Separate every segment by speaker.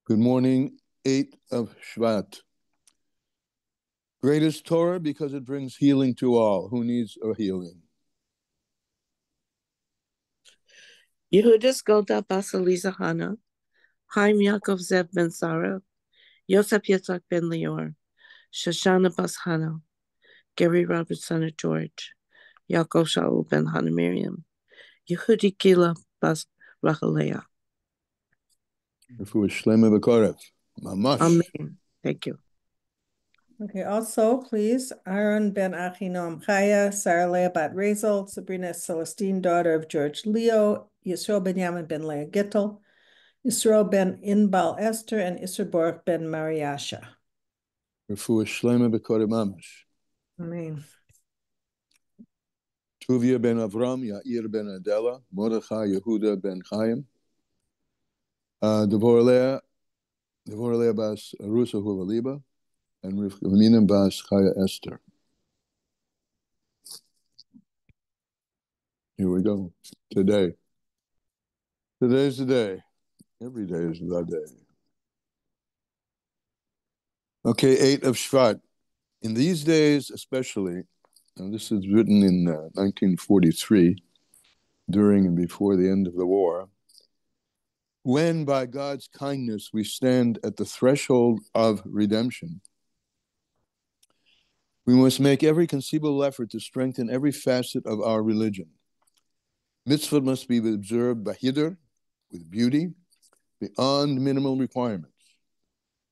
Speaker 1: Good morning, 8 of Shvat. Greatest Torah because it brings healing to all. Who needs a healing?
Speaker 2: Yehudis Golda Basaliza Hana, Chaim Yaakov Zev Ben Sarah, Yosef Yitzhak Ben Lior, Shoshana Bas Hana, Gary Robert son of George, Yaakov Shaul Ben Hana Miriam, Yehudi Gila Bas Rachalea.
Speaker 1: Refuah Shlema B'Korev. Mamash.
Speaker 2: Amen. Thank you.
Speaker 3: Okay, also, please, Aaron Ben Achinoam Chaya, Sarah Leah Bat Razel, Sabrina Celestine, daughter of George Leo, Yisrael Ben Yamin Ben Leah Gittel, Yisrael Ben Inbal Esther, and Isserborg Ben Mariasha.
Speaker 1: Refuah Shlema B'Korev Mamash.
Speaker 3: Amen.
Speaker 1: Tuvia Ben Avram, Yair Ben Adela, Mordechai Yehuda Ben Chaim, Devorah Leah Bas Arusa Huvaliba, and Ramina Bas Chaya Esther. Here we go. Today. Today's the day. Every day is the day. Okay, 8 of Shvat. In these days, especially, and this is written in 1943, during and before the end of the war, when by God's kindness we stand at the threshold of redemption, we must make every conceivable effort to strengthen every facet of our religion. Mitzvah must be observed by hiddur, with beauty, beyond minimal requirements.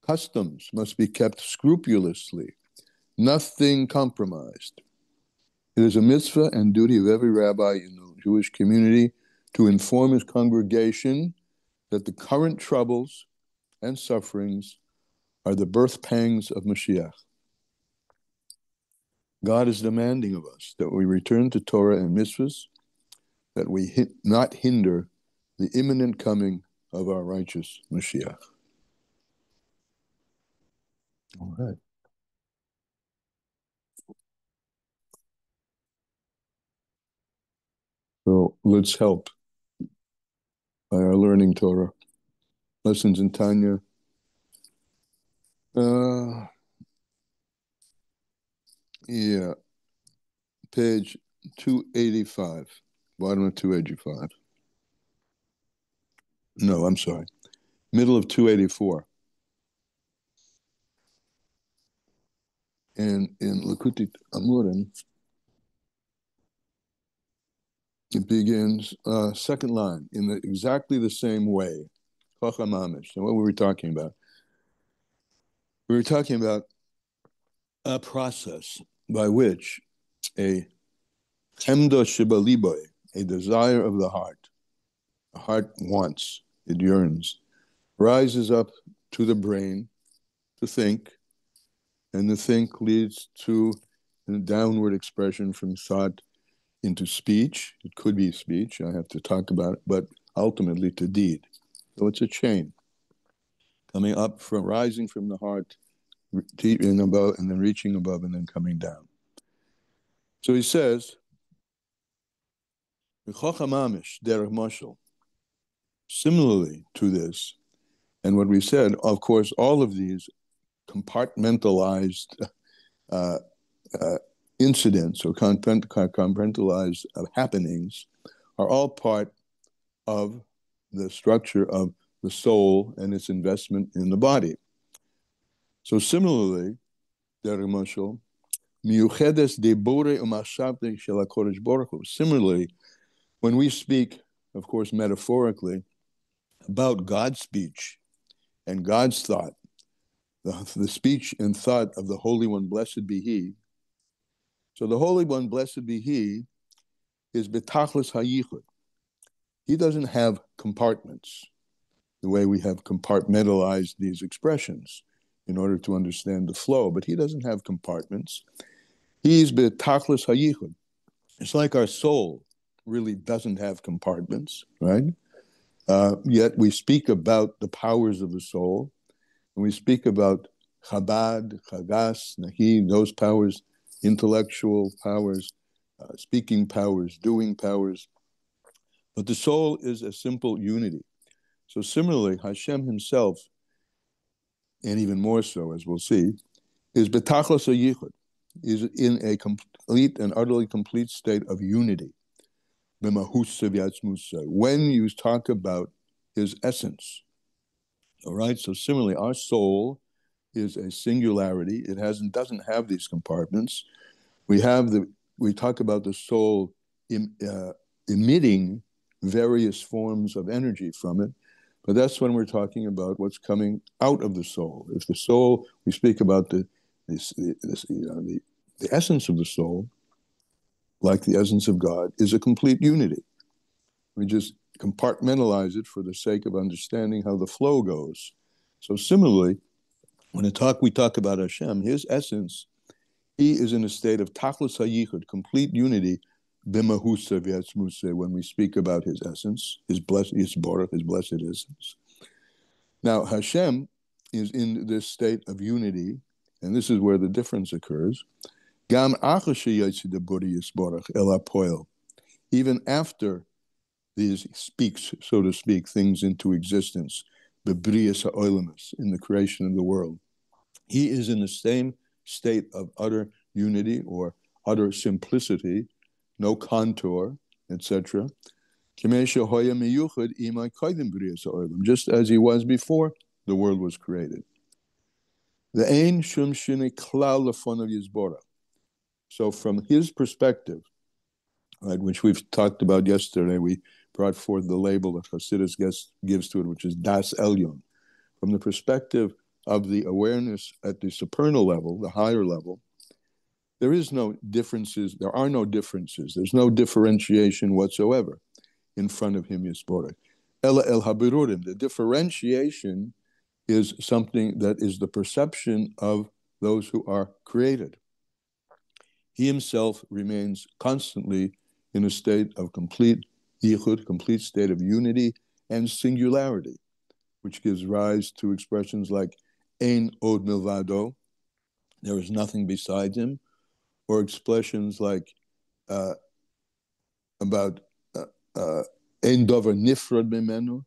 Speaker 1: Customs must be kept scrupulously, nothing compromised. It is a mitzvah and duty of every rabbi in the Jewish community to inform his congregation that the current troubles and sufferings are the birth pangs of Mashiach. God is demanding of us that we return to Torah and mitzvahs, that we not hinder the imminent coming of our righteous Mashiach. All right. So let's help by our learning Torah. Lessons in Tanya. Page 285, bottom of 285. No, I'm sorry. Middle of 284. And in Likutei Amurim, it begins, second line, in exactly the same way. Chacham Amish. And what were we talking about? We were talking about a process by which a chemda shebaliboy, a desire of the heart wants, it yearns, rises up to the brain to think, and the think leads to a downward expression from thought into speech. It could be speech, I have to talk about it, but ultimately to deed. So it's a chain coming up from rising from the heart and above, and then reaching above, and then coming down. So he says, similarly to this, and what we said, of course, all of these compartmentalized incidents or compartmentalized happenings are all part of the structure of the soul and its investment in the body. So similarly, similarly, when we speak, of course, metaphorically, about God's speech and God's thought, the speech and thought of the Holy One, blessed be He. So the Holy One, blessed be He, is betachlis hayichud. He doesn't have compartments, the way we have compartmentalized these expressions in order to understand the flow, but He doesn't have compartments. He's betachlis hayichud. It's like our soul really doesn't have compartments, right? Yet we speak about the powers of the soul, and we speak about Chabad, Chagas, Nahi, those powers, intellectual powers, speaking powers, doing powers. But the soul is a simple unity. So similarly, Hashem Himself and even more so, as we'll see, is betachlos yichud, is in a complete and utterly complete state of unity. When you talk about his essence, all right. So similarly, our soul is a singularity. It doesn't have these compartments. We talk about the soul emitting various forms of energy from it, but that's when we're talking about what's coming out of the soul. If the soul, we speak about the essence of the soul, like the essence of God, is a complete unity. We just compartmentalize it for the sake of understanding how the flow goes. So similarly, when we talk about Hashem, his essence, he is in a state of tachlis hayichud, complete unity, b'mahusa v'yatzmusa, when we speak about his essence, his blessed essence. Now, Hashem is in this state of unity, and this is where the difference occurs. Gam even after these speaks, so to speak, things into existence, bebrias ha'olamus, in the creation of the world, he is in the same state of utter unity or utter simplicity, no contour, etc. Just as he was before the world was created. So from his perspective, right, which we've talked about yesterday, we brought forth the label that Hasidus gives to it, which is Das Elyon. From the perspective of the awareness at the supernal level, the higher level, there are no differences. There's no differentiation whatsoever in front of him, Yisborah. Ela el habirurim. The differentiation is something that is the perception of those who are created. He himself remains constantly in a state of complete yichud, complete state of unity and singularity, which gives rise to expressions like ein od milvado, there is nothing besides him, or expressions like about ein davar nifrad mimenu,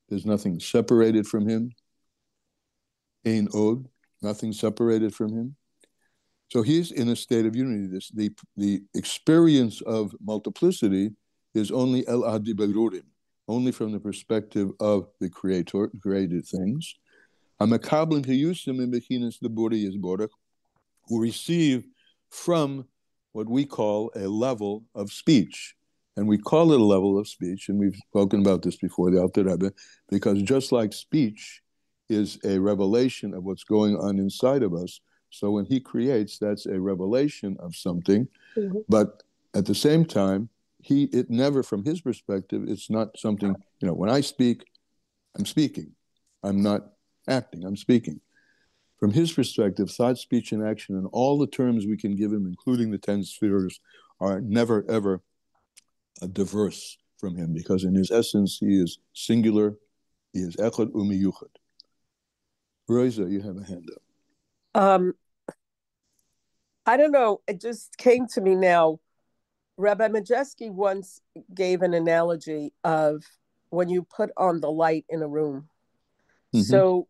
Speaker 1: there's nothing separated from him. Ein od, nothing separated from him. So he's in a state of unity. The experience of multiplicity is only el adi berurim, only from the perspective of the creator, created things. Hamakablim hiyusim in bechinas leburi yisborach, who receive from what we call a level of speech. And we call it a level of speech, and we've spoken about this before, the Alter Rebbe, because just like speech is a revelation of what's going on inside of us, so when he creates, that's a revelation of something. Mm-hmm. But at the same time, it never, from his perspective, it's not something, when I speak, I'm speaking. I'm not acting, I'm speaking. From his perspective, thought, speech, and action, and all the terms we can give him, including the 10 spheres, are never, ever diverse from him, because in his essence, he is singular, he is echad umiyuchad. Rosa, you have a hand up.
Speaker 4: I don't know, it just came to me now. Rabbi Majeski once gave an analogy of when you put on the light in a room. Mm-hmm. So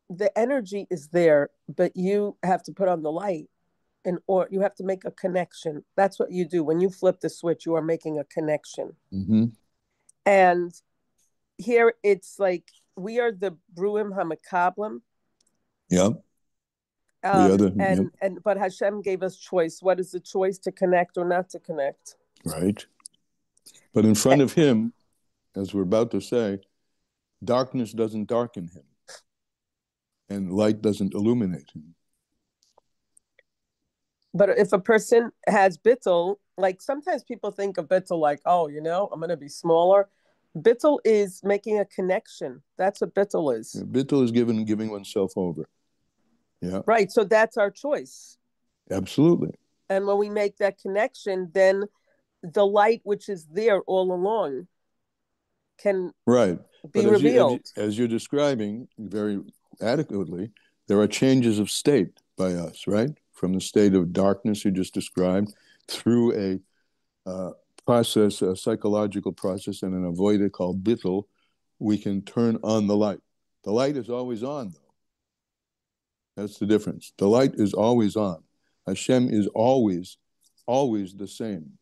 Speaker 4: the energy is there, but you have to put on the light, or you have to make a connection. That's what you do. When you flip the switch, you are making a connection. Mm-hmm. And here it's like we are the Bruim HaMakablim.
Speaker 1: Yep.
Speaker 4: But Hashem gave us choice. What is the choice, to connect or not to connect?
Speaker 1: Right. But in front of him, as we're about to say, darkness doesn't darken him, and light doesn't illuminate him.
Speaker 4: But if a person has bittul, like sometimes people think of bittul like, oh, I'm going to be smaller. Bittul is making a connection. That's what bittul is.
Speaker 1: Yeah, bittul is giving oneself over. Yeah.
Speaker 4: Right. So that's our choice.
Speaker 1: Absolutely.
Speaker 4: And when we make that connection, then the light which is there all along can be revealed.
Speaker 1: As you're describing very adequately, there are changes of state by us, right? From the state of darkness you just described through a process, a psychological process, and an avodah called bittul, we can turn on the light. The light is always on, though. That's the difference. The light is always on. Hashem is always the same.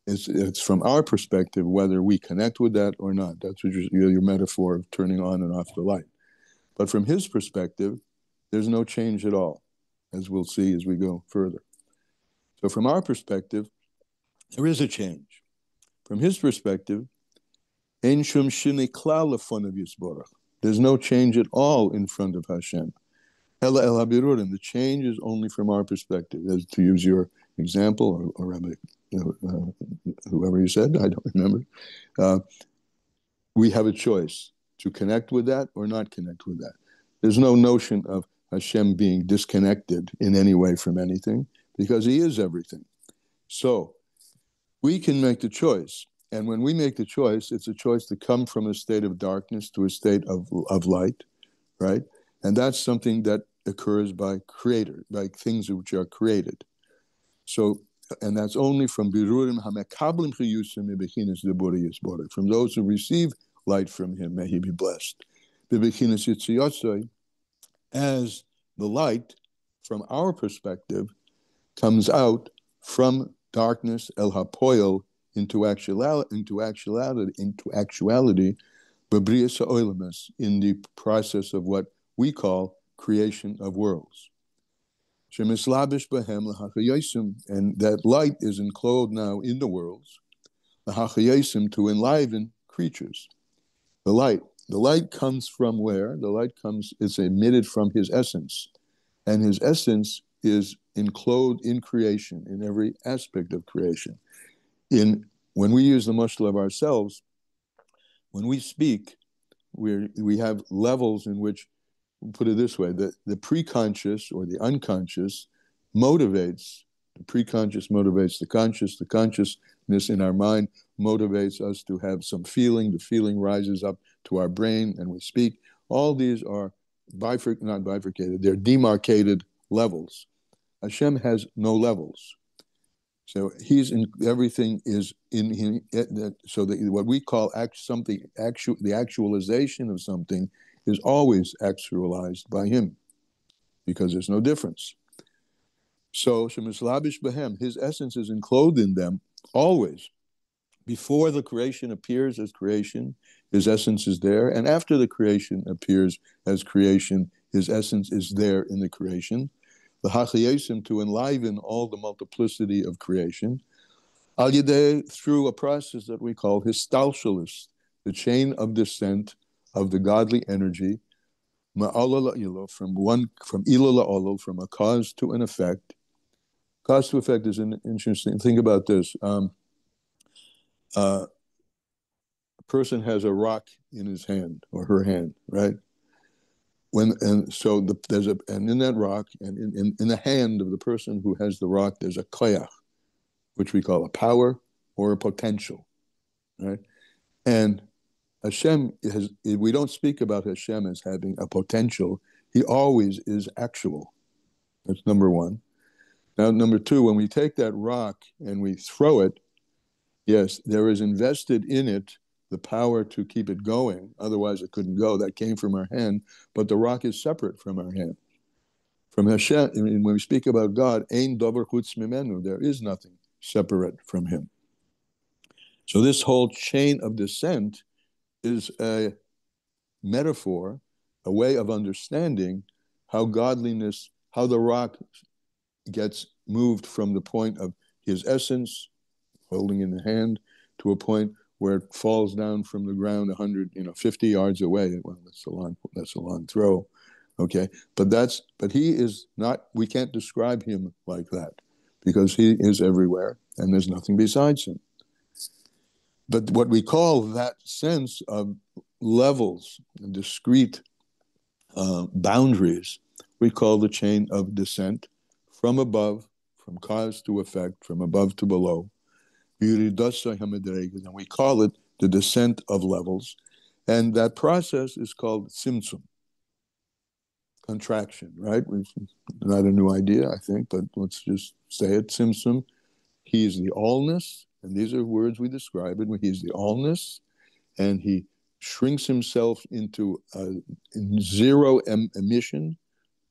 Speaker 1: It's from our perspective whether we connect with that or not. That's what your metaphor of turning on and off the light. But from his perspective, there's no change at all, as we'll see as we go further. So from our perspective, there is a change. From his perspective, ein shum shini klal lefonav yisborach. There's no change at all in front of Hashem. Ela el habirurim. The change is only from our perspective. As to use your example, or Rabbi, whoever you said, I don't remember. We have a choice to connect with that or not connect with that. There's no notion of Hashem being disconnected in any way from anything, because he is everything. So we can make the choice. And when we make the choice, it's a choice to come from a state of darkness to a state of light, right? And that's something that occurs by things which are created. So, and that's only from birurim hamekablim chiyusim bebechinas debura yisbora, from those who receive light from him, may he be blessed. Bebechinas yitziyosoi, as the light, from our perspective, comes out from darkness el hapoil into actuality, b'brias ha'olamas, in the process of what we call creation of worlds. Shemislabish b'hem l'hachayosim, and that light is enclosed now in the worlds, l'hachayosim, to enliven creatures. The light comes from where? The light is emitted from his essence, and his essence is enclosed in creation, in every aspect of creation. When we use the mashal of ourselves, when we speak, we have levels in which, put it this way, the pre-conscious or the unconscious motivates, the pre-conscious motivates the consciousness in our mind motivates us to have some feeling, the feeling rises up to our brain and we speak. All these are not bifurcated, they're demarcated levels. Hashem has no levels. So everything is in him. So that what we call the actualization of something is always actualized by him, because there's no difference. So Shemislabish Behem, his essence is enclosed in them always. Before the creation appears as creation, his essence is there, and after the creation appears as creation, his essence is there in the creation. The hachayesim, to enliven all the multiplicity of creation, al yedei, through a process that we call histalshalis, the chain of descent of the godly energy, ma'ala la'ilo, from ilo la'olo, from a cause to an effect. Cause to effect is an interesting. Think about this. A person has a rock in his hand or her hand, right? And in that rock, and in the hand of the person who has the rock, there's a koyach, which we call a power or a potential, right? And Hashem we don't speak about Hashem as having a potential. He always is actual. That's number one. Now, number two, when we take that rock and we throw it, yes, there is invested in it the power to keep it going. Otherwise, it couldn't go. That came from our hand, but the rock is separate from our hand. From Hashem, when we speak about God, ein davar chutz mimenu, there is nothing separate from him. So this whole chain of descent is a metaphor, a way of understanding how godliness, how the rock gets moved from the point of his essence, holding in the hand, to a point where it falls down from the ground 50 yards away. Well, that's a long throw, okay? But he is not. We can't describe him like that, because he is everywhere, and there's nothing besides him. But what we call that sense of levels and discrete boundaries, we call the chain of descent from above, from cause to effect, from above to below. And we call it the descent of levels. And that process is called tzimtzum, contraction, right? Not a new idea, I think, but let's just say it, tzimtzum. He is the allness, and these are words we describe it. He is the allness, and he shrinks himself into zero emission,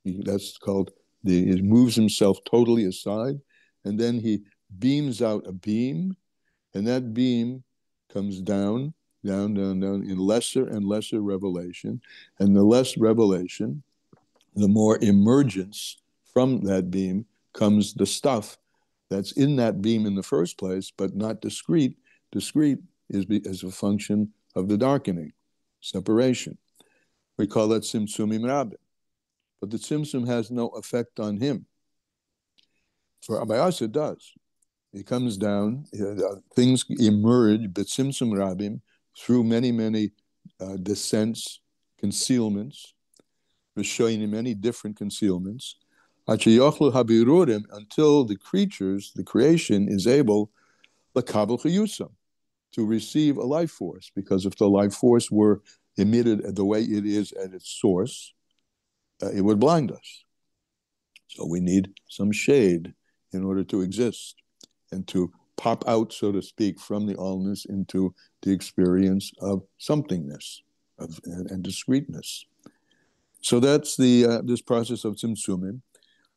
Speaker 1: That's called he moves himself totally aside, and then he beams out a beam, and that beam comes down, down, down, down in lesser and lesser revelation. And the less revelation, the more emergence from that beam comes the stuff that's in that beam in the first place, but not discrete. Discrete is a function of the darkening, separation. We call that tzimtzumim rabim. But the tzimtzum has no effect on him. For Abayas, it does. It comes down, things emerge, b'tzimtzum rabim, through many, many descents, concealments, v'shoinim, many different concealments, until the creatures, the creation, is able l'kabel chayusam, to receive a life force. Because if the life force were emitted the way it is at its source, it would blind us. So we need some shade in order to exist and to pop out, so to speak, from the allness into the experience of somethingness and discreteness. So that's this process of tzimtzumim,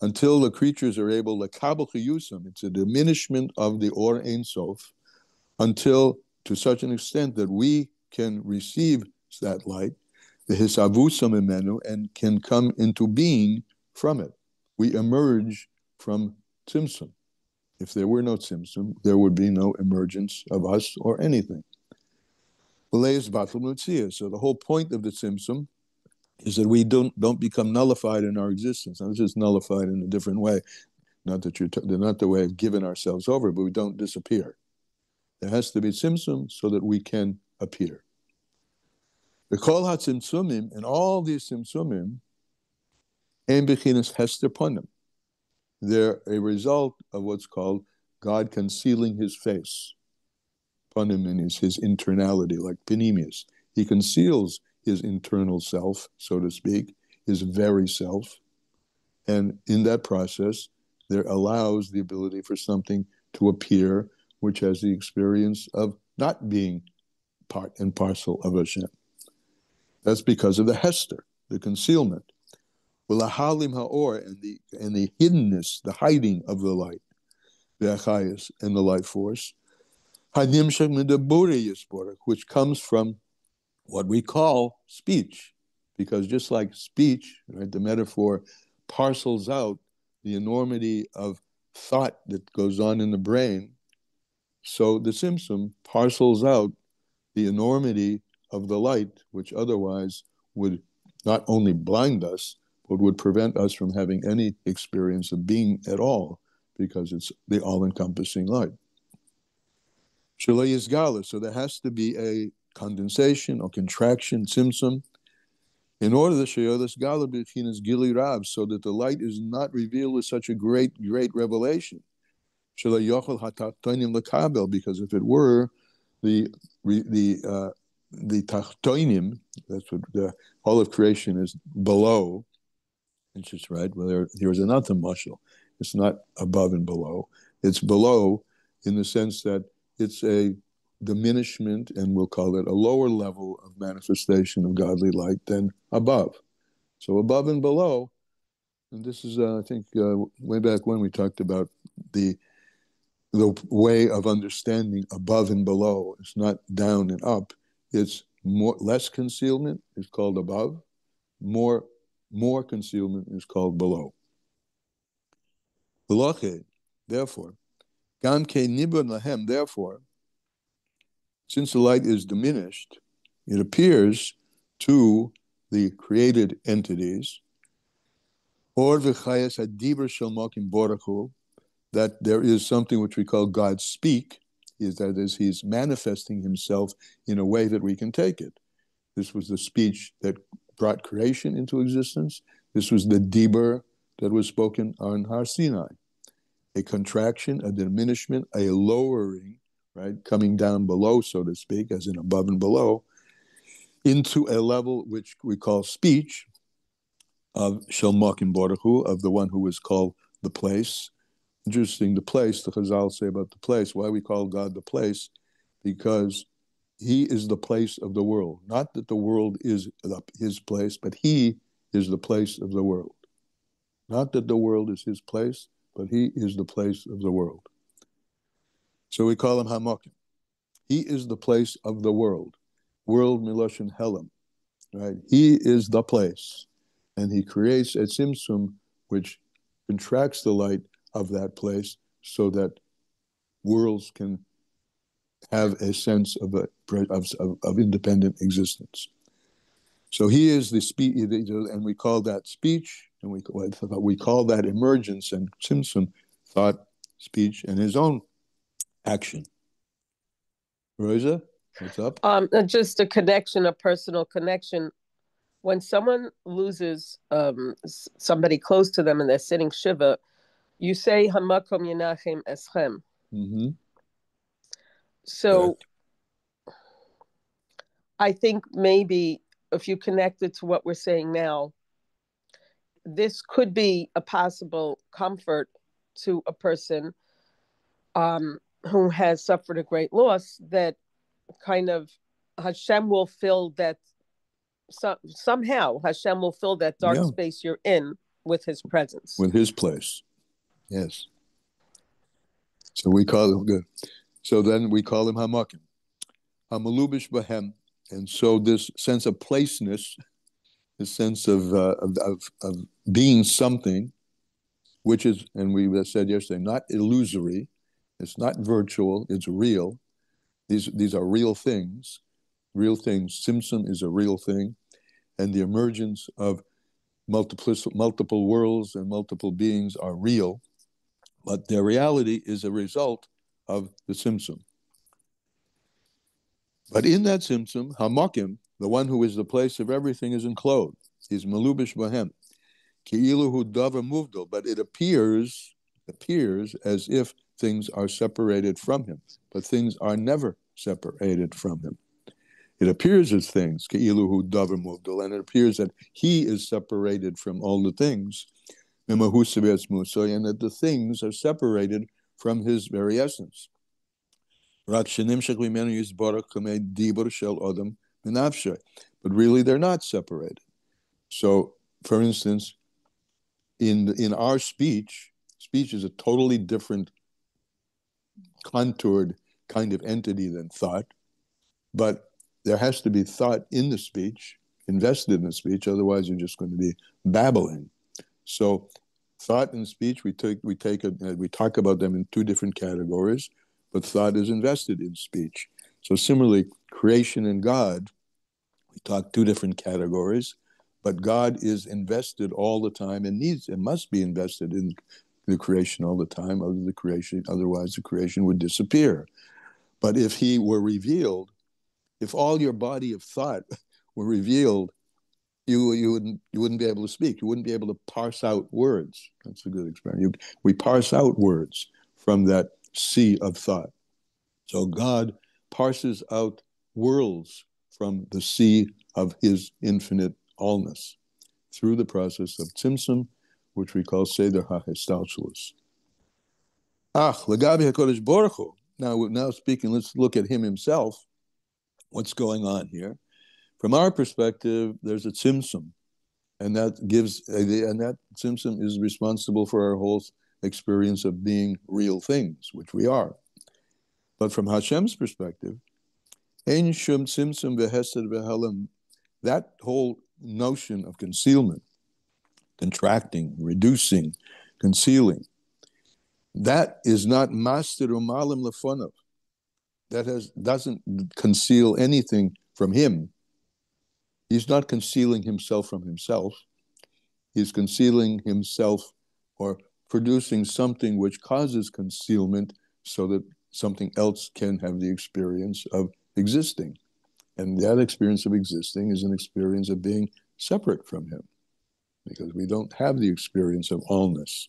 Speaker 1: until the creatures are able to kabel chiyusam. It's a diminishment of the or ein sof, until to such an extent that we can receive that light, the hisavusam imenu, and can come into being from it. We emerge from tzimtzum. If there were no tzimtzum, there would be no emergence of us or anything. So the whole point of the tzimtzum is that we don't become nullified in our existence. Now, this is nullified in a different way. Not that not the way of giving ourselves over, but we don't disappear. There has to be tzimtzum so that we can appear. The kol ha-tzimtzumim, and all these tzimtzumim, ein bechinas hester panim. They're a result of what's called God concealing his face. Panim means his internality, like panemius. He conceals his internal self, so to speak, his very self. And in that process, there allows the ability for something to appear which has the experience of not being part and parcel of Hashem. That's because of the hester, the concealment. Halim ha'or, and the hiddenness, the hiding of the light, the achayas and the life force, which comes from what we call speech. Because just like speech, right, the metaphor parcels out the enormity of thought that goes on in the brain, so the tzimtzum parcels out the enormity of the light, which otherwise would not only blind us, but would prevent us from having any experience of being at all, because it's the all-encompassing light. So there has to be a condensation or contraction, tzimtzum, in order to show this gala b'chinas gili rab, so that the light is not revealed as such a great revelation. Because if it were, the tachtonim, that's what all of creation is below. It's just right. Well, here's another mashal. It's not above and below. It's below in the sense that it's a diminishment, and we'll call it a lower level of manifestation of godly light than above. So above and below, and this is, I think, way back when we talked about the way of understanding above and below. It's not down and up. It's less concealment is called above. More concealment is called below. Therefore, since the light is diminished, it appears to the created entities, that there is something which we call God speak, that is, he's manifesting himself in a way that we can take it. This was the speech that brought creation into existence. This was the dibur that was spoken on Har Sinai. A contraction, a diminishment, a lowering, right, coming down below, so to speak, as in above and below, into a level which we call speech of Shel Mokim Baruch Hu, of the one who is called the place. Interesting, the place, the Chazal say about the place. Why we call God the place? Because he is the place of the world. Not that the world is his place, but he is the place of the world. Not that the world is his place, but he is the place of the world. So we call him Hamakim. He is the place of the world. World Miloshin Helam. Right? He is the place. And he creates a tzimtzum which contracts the light of that place so that worlds can have a sense of independent existence. So he is the speech, and we call that speech, and we call that emergence and tzimtzum, thought, speech, and his own action. Rosa, what's up?
Speaker 4: Just a connection, a personal connection. When someone loses somebody close to them and they're sitting shiva, you say Hamakom Yenachem Eschem.
Speaker 1: Mm-hmm.
Speaker 4: So I think maybe if you connect it to what we're saying now, this could be a possible comfort to a person who has suffered a great loss, that kind of Hashem will fill that, somehow Hashem will fill that dark space you're in with his presence.
Speaker 1: With his place. Yes. So we call him good. So then we call him Hamakim. Hamalubish Bahem. And so this sense of placeness, this sense of being something, which is, and we said yesterday, not illusory, it's not virtual, it's real. These are real things. Real things. Tzimtzum is a real thing. And the emergence of multiple worlds and multiple beings are real. But their reality is a result of the tzimtzum. But in that tzimtzum, Hamakim, the one who is the place of everything, is enclosed. He's Malubish Bahem. Ki'ilu hu davar muvdal, but it appears as if things are separated from him. But things are never separated from him. It appears as things, Ki'ilu hu davar muvdal, and it appears that he is separated from all the things, and that the things are separated from his very essence. But really, they're not separated. So, for instance, in our speech is a totally different contoured kind of entity than thought, but there has to be thought in the speech, invested in the speech, otherwise you're just going to be babbling. So thought and speech, we talk about them in two different categories, but thought is invested in speech. So similarly, creation and God, we talk two different categories, but God is invested all the time and must be invested in the creation all the time, otherwise the creation would disappear. But if he were revealed, if all your body of thought were revealed, you wouldn't be able to speak. You wouldn't be able to parse out words. That's a good expression. We parse out words from that sea of thought. So God parses out worlds from the sea of his infinite allness through the process of tzimtzum, which we call Seder HaHestalshelus. Lagabi HaKodesh Baruch Hu. Now speaking, let's look at him himself. What's going on here? From our perspective, there's a tzimtzum, and that tzimtzum is responsible for our whole experience of being real things, which we are. But from Hashem's perspective, ein shum tzimtzum v'hesed v'helam, that whole notion of concealment, contracting, reducing, concealing, that is not master umalim lefonav. That doesn't conceal anything from him. He's not concealing himself from himself. He's concealing himself or producing something which causes concealment so that something else can have the experience of existing. And that experience of existing is an experience of being separate from him, because we don't have the experience of allness.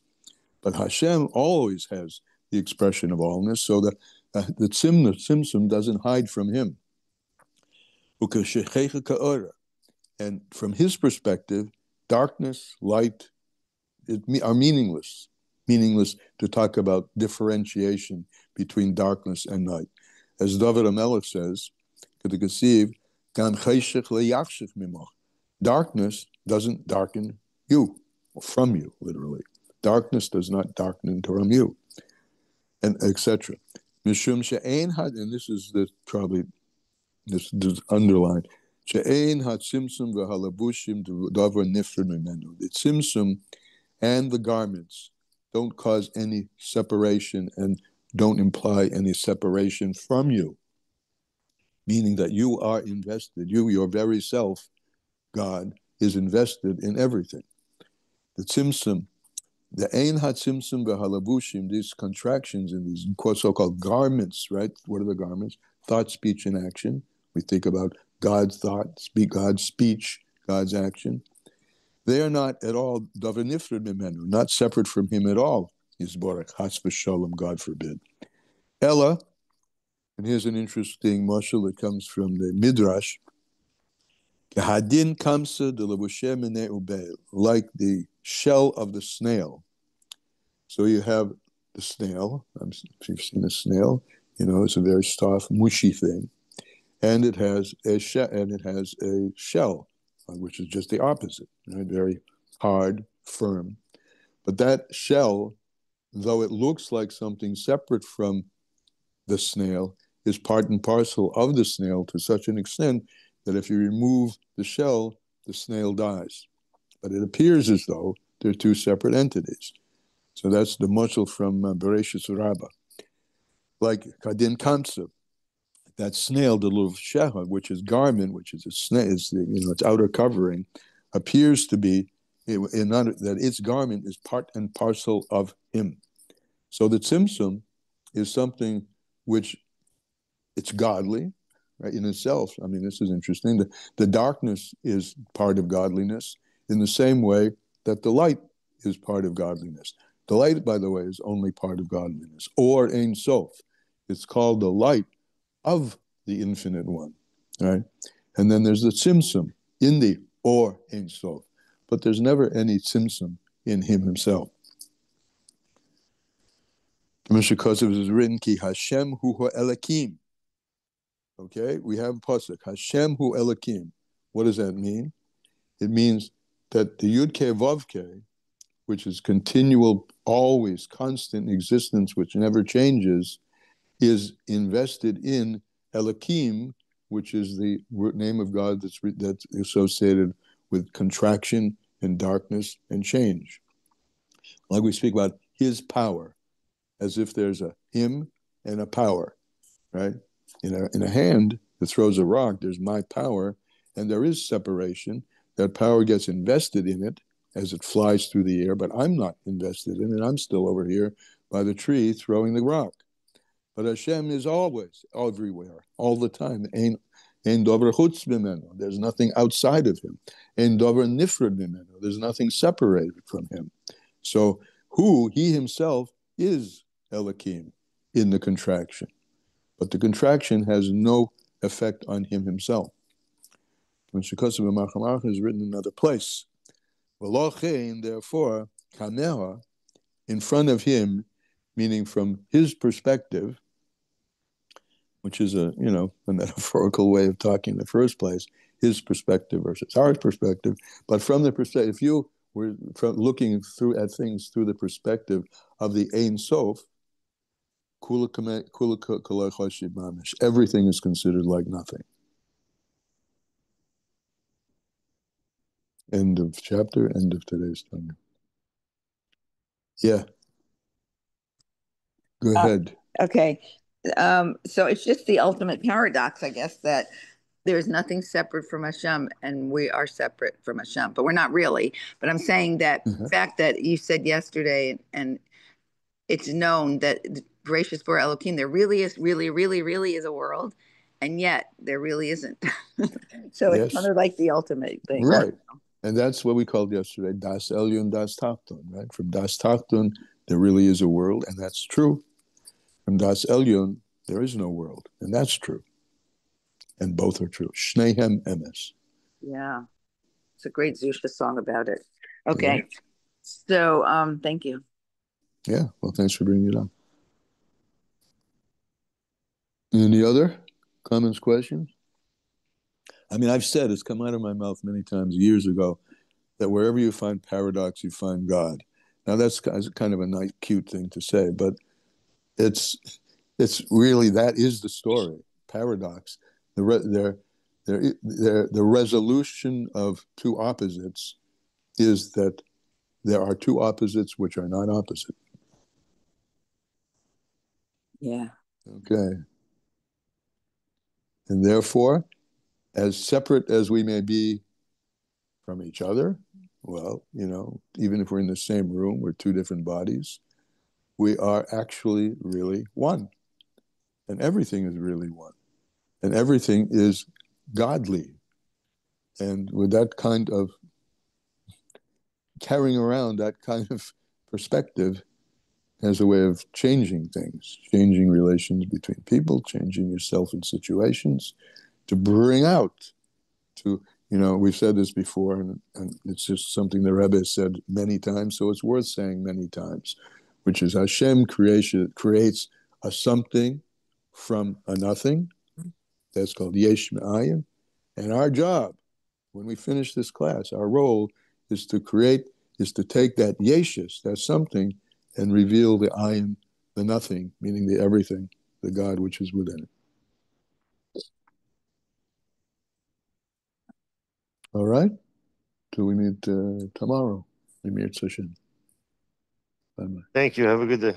Speaker 1: But Hashem always has the expression of allness, so that the tzimtzum doesn't hide from him. And from his perspective, darkness, light are meaningless. Meaningless to talk about differentiation between darkness and night. As David HaMelech says, darkness doesn't darken you. from you, literally. Darkness does not darken from you, and etc. Mishum she'ein had, and this is probably this underlined. She'ein hatzimtzum v'halabushim davar nifred mimenu. The tzimtzum and the garments don't cause any separation and don't imply any separation from you, meaning that you are invested. You, your very self, God, is invested in everything. The tzimtzum, the ein hatzimtzum v'halabushim, these contractions in these so-called garments, right? What are the garments? Thought, speech, and action. We think about God's thought, God's speech, God's action. They are not at all davar nifred mimenu, not separate from Him at all. Yisborach, chas v'sholom, God forbid. Ella, and here's an interesting mashal that comes from the Midrash. Hadin kamsa de lebushe mine ubeil, like the shell of the snail. So you have the snail. If you've seen a snail, you know it's a very soft, mushy thing, and it has a shell, which is just the opposite, right? Very hard, firm. But that shell, though it looks like something separate from the snail, is part and parcel of the snail to such an extent that if you remove the shell, the snail dies. But it appears as though they're two separate entities. So that's the mashal from Bereshis Rabbah. Like Kadin Kamsa, that snail, the little sheha, which is garment, which is a snail, its outer covering, appears to be that its garment is part and parcel of Him. So the tzimtzum is something which it's godly, right, in itself. I mean, this is interesting. The darkness is part of godliness in the same way that the light is part of godliness. The light, by the way, is only part of godliness, or Ein Sof. It's called the light of the Infinite One, right? And then there's the tzimtzum in the or Ein Sof, but there's never any tzimtzum in Him Himself. Because it was written, Ki Hashem hu Elokim. Okay, we have a pasuk, Hashem hu Elokim. What does that mean? It means that the Yud Ke Vav Ke, which is continual, always constant existence, which never changes, is invested in Elokim, which is the name of God that's associated with contraction and darkness and change. Like we speak about His power, as if there's a Him and a power, right? In a hand that throws a rock, there's my power, and there is separation. That power gets invested in it as it flies through the air, but I'm not invested in it. I'm still over here by the tree throwing the rock. But Hashem is always, everywhere, all the time. Ein dover chutz mimenu. There's nothing outside of Him. Ein dover nifred mimenu. There's nothing separated from Him. So He Himself is Elokim in the contraction. But the contraction has no effect on Him Himself. When Shekosov Machamach is written in another place, therefore, Kameha, in front of Him, meaning from His perspective, which is a metaphorical way of talking in the first place, His perspective versus our perspective. But from the perspective, if you were looking at things through the perspective of the Ein Sof, everything is considered like nothing. End of chapter, end of today's Tanya. Yeah. Go ahead.
Speaker 5: Okay. So it's just the ultimate paradox, I guess, that there's nothing separate from Hashem and we are separate from Hashem, but we're not really. But I'm saying that the fact that you said yesterday, and it's known that gracious for Elohim, there really is, really is a world, and yet there really isn't. So it's kind of like the ultimate thing.
Speaker 1: Right. And that's what we called yesterday, Das Elyon, Das Tachton, right? From Das Tachton, there really is a world, and that's true. From Das Elyon, there is no world, and that's true. And both are true. Shnehem Emes.
Speaker 5: Yeah. It's a great Zusha song about it. Okay. Yeah. So thank you.
Speaker 1: Yeah, well, thanks for bringing it up. Any other comments, questions? I mean, I've said, it's come out of my mouth many times years ago, that wherever you find paradox, you find God. Now that's kind of a nice, cute thing to say, but it's really, that is the story. Paradox, the resolution of two opposites is that there are two opposites which are not opposite.
Speaker 5: Yeah.
Speaker 1: Okay. And therefore, as separate as we may be from each other, well, even if we're in the same room, we're two different bodies, we are actually really one. And everything is really one. And everything is godly. And with that kind of carrying around that kind of perspective has a way of changing things, changing relations between people, changing yourself in situations to bring out, we've said this before, and it's just something the Rebbe said many times, so it's worth saying many times, which is Hashem creates a something from a nothing. That's called Yesh Me'ayin. And our job, when we finish this class, our role is to take that Yeshus, that something, and reveal the Ayin, the nothing, meaning the everything, the God which is within it. All right? Till we meet tomorrow. Bye-bye.
Speaker 6: Thank you. Have a good day.